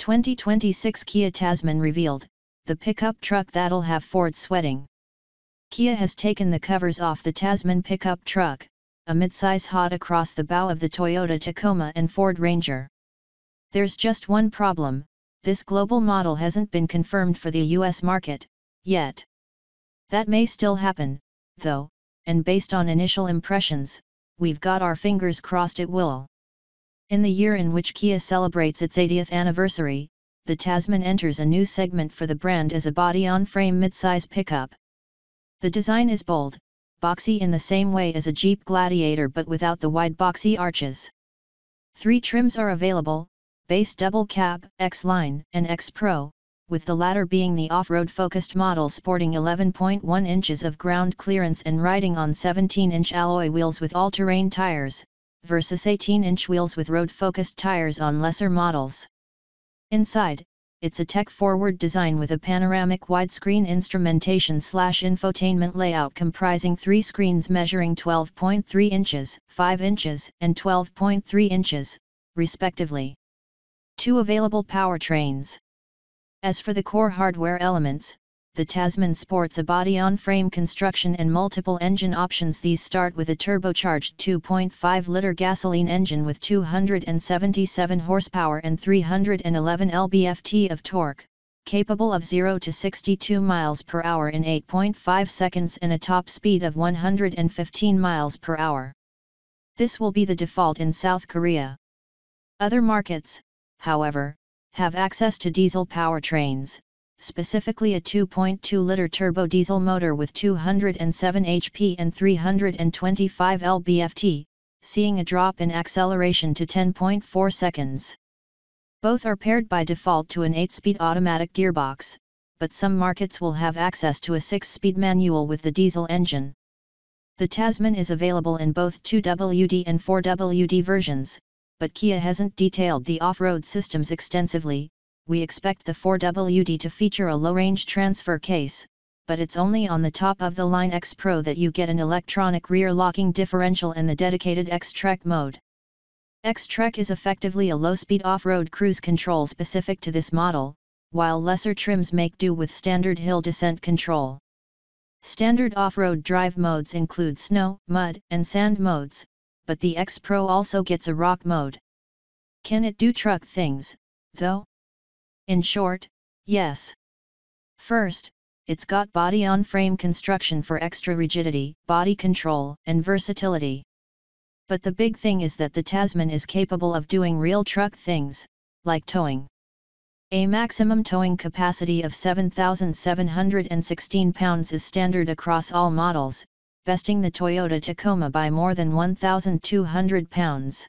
2026 Kia Tasman revealed, the pickup truck that'll have Ford sweating. Kia has taken the covers off the Tasman pickup truck, a midsize hot across the bow of the Toyota Tacoma and Ford Ranger. There's just one problem: this global model hasn't been confirmed for the US market yet. That may still happen, though, and based on initial impressions, we've got our fingers crossed it will. In the year in which Kia celebrates its 80th anniversary, the Tasman enters a new segment for the brand as a body-on-frame midsize pickup. The design is bold, boxy in the same way as a Jeep Gladiator but without the wide boxy arches. 3 trims are available: Base Double Cab, X-Line, and X-Pro, with the latter being the off-road focused model sporting 11.1 inches of ground clearance and riding on 17-inch alloy wheels with all-terrain tires, versus 18-inch wheels with road-focused tires on lesser models. Inside, it's a tech-forward design with a panoramic widescreen instrumentation/infotainment layout comprising 3 screens measuring 12.3 inches, 5 inches, and 12.3 inches, respectively. 2 available powertrains. As for the core hardware elements, the Tasman sports a body-on-frame construction and multiple engine options. These start with a turbocharged 2.5-liter gasoline engine with 277 horsepower and 311 lb-ft of torque, capable of 0 to 62 miles per hour in 8.5 seconds and a top speed of 115 miles per hour. This will be the default in South Korea. Other markets, however, have access to diesel powertrains, specifically a 2.2-liter turbo diesel motor with 207 HP and 325 lb-ft, seeing a drop in acceleration to 10.4 seconds. Both are paired by default to an 8-speed automatic gearbox, but some markets will have access to a 6-speed manual with the diesel engine. The Tasman is available in both 2WD and 4WD versions, but Kia hasn't detailed the off-road systems extensively. We expect the 4WD to feature a low-range transfer case, but it's only on the top-of-the-line X-Pro that you get an electronic rear-locking differential and the dedicated X-Trek mode. X-Trek is effectively a low-speed off-road cruise control specific to this model, while lesser trims make do with standard hill descent control. Standard off-road drive modes include snow, mud, and sand modes, but the X-Pro also gets a rock mode. Can it do truck things, though? In short, yes. First, it's got body-on-frame construction for extra rigidity, body control, and versatility. But the big thing is that the Tasman is capable of doing real truck things, like towing. A maximum towing capacity of 7,716 pounds is standard across all models, besting the Toyota Tacoma by more than 1,200 pounds.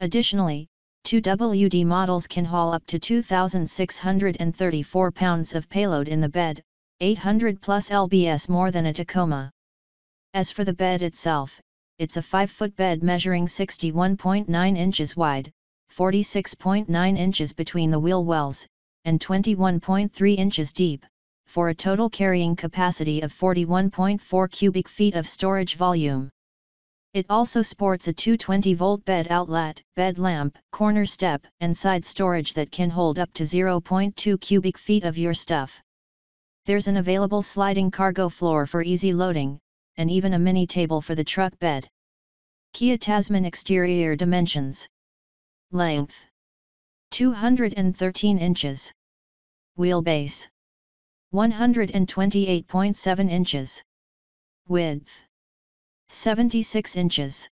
Additionally, 2WD models can haul up to 2,634 pounds of payload in the bed, 800 plus lbs more than a Tacoma. As for the bed itself, it's a 5-foot bed measuring 61.9 inches wide, 46.9 inches between the wheel wells, and 21.3 inches deep, for a total carrying capacity of 41.4 cubic feet of storage volume. It also sports a 220-volt bed outlet, bed lamp, corner step, and side storage that can hold up to 0.2 cubic feet of your stuff. There's an available sliding cargo floor for easy loading, and even a mini table for the truck bed. Kia Tasman exterior dimensions. Length: 213 inches. Wheelbase: 128.7 inches. Width: 76 inches.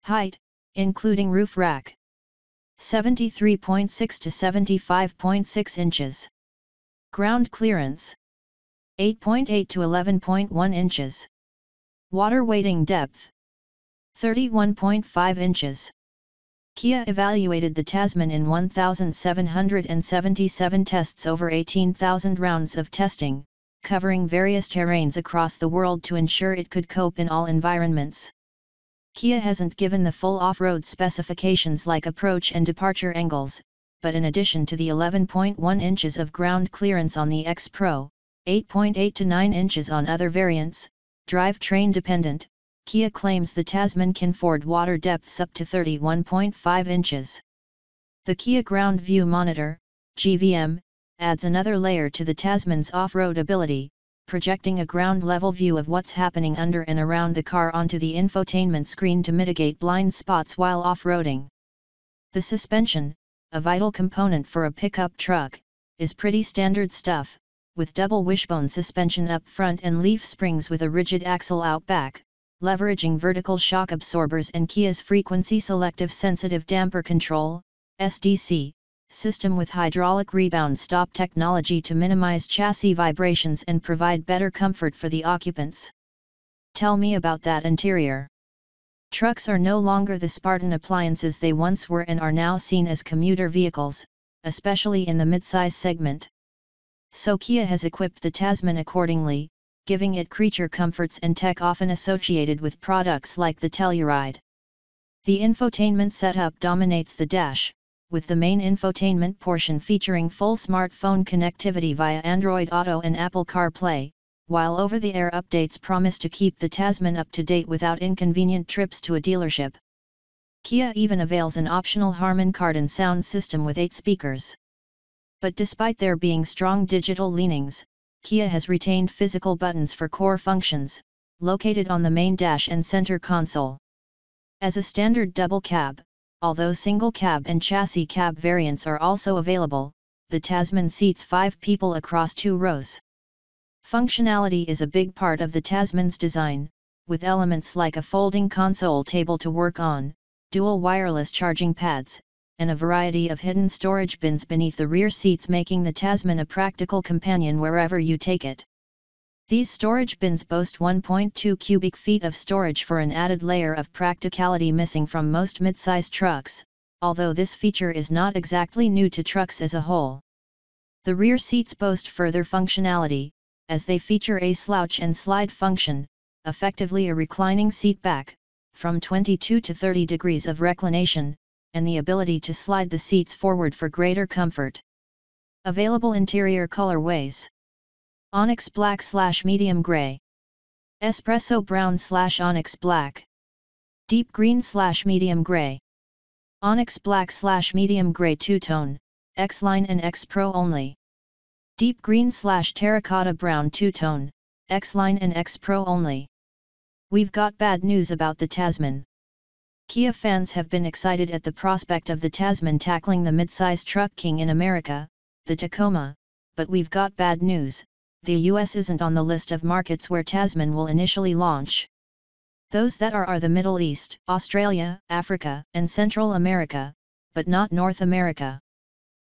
Height, including roof rack: 73.6 to 75.6 inches. Ground clearance: 8.8 to 11.1 inches. Water wading depth: 31.5 inches. Kia evaluated the Tasman in 1,777 tests over 18,000 rounds of testing, covering various terrains across the world to ensure it could cope in all environments. Kia hasn't given the full off-road specifications like approach and departure angles, but in addition to the 11.1 inches of ground clearance on the X-Pro, 8.8 to 9 inches on other variants, drivetrain dependent, Kia claims the Tasman can ford water depths up to 31.5 inches. The Kia Ground View Monitor, GVM, adds another layer to the Tasman's off-road ability, projecting a ground-level view of what's happening under and around the car onto the infotainment screen to mitigate blind spots while off-roading. The suspension, a vital component for a pickup truck, is pretty standard stuff, with double wishbone suspension up front and leaf springs with a rigid axle out back, leveraging vertical shock absorbers and Kia's frequency selective sensitive damper control, SDC, system with hydraulic rebound stop technology to minimize chassis vibrations and provide better comfort for the occupants. Tell me about that interior. Trucks are no longer the Spartan appliances they once were and are now seen as commuter vehicles, especially in the midsize segment. So Kia has equipped the Tasman accordingly, giving it creature comforts and tech often associated with products like the Telluride. The infotainment setup dominates the dash, with the main infotainment portion featuring full smartphone connectivity via Android Auto and Apple CarPlay, while over-the-air updates promise to keep the Tasman up to date without inconvenient trips to a dealership. Kia even avails an optional Harman Kardon sound system with 8 speakers. But despite there being strong digital leanings, Kia has retained physical buttons for core functions, located on the main dash and center console. As a standard double cab, although single cab and chassis cab variants are also available, the Tasman seats 5 people across 2 rows. Functionality is a big part of the Tasman's design, with elements like a folding console table to work on, dual wireless charging pads, and a variety of hidden storage bins beneath the rear seats, making the Tasman a practical companion wherever you take it. These storage bins boast 1.2 cubic feet of storage for an added layer of practicality missing from most midsize trucks, although this feature is not exactly new to trucks as a whole. The rear seats boast further functionality, as they feature a slouch and slide function, effectively a reclining seat back, from 22 to 30 degrees of reclination, and the ability to slide the seats forward for greater comfort. Available interior colorways: Onyx Black/Medium Gray, Espresso Brown/Onyx Black, Deep Green/Medium Gray, Onyx Black/Medium Gray two-tone, X-Line and X-Pro only, Deep Green/Terracotta Brown two-tone, X-Line and X-Pro only. We've got bad news about the Tasman. Kia fans have been excited at the prospect of the Tasman tackling the midsize truck king in America, the Tacoma, but we've got bad news. The US isn't on the list of markets where Tasman will initially launch. Those that are the Middle East, Australia, Africa, and Central America, but not North America.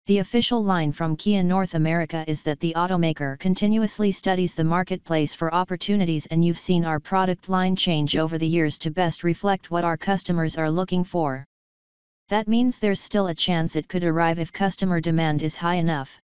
The official line from Kia North America is that the automaker continuously studies the marketplace for opportunities, and you've seen our product line change over the years to best reflect what our customers are looking for. That means there's still a chance it could arrive if customer demand is high enough.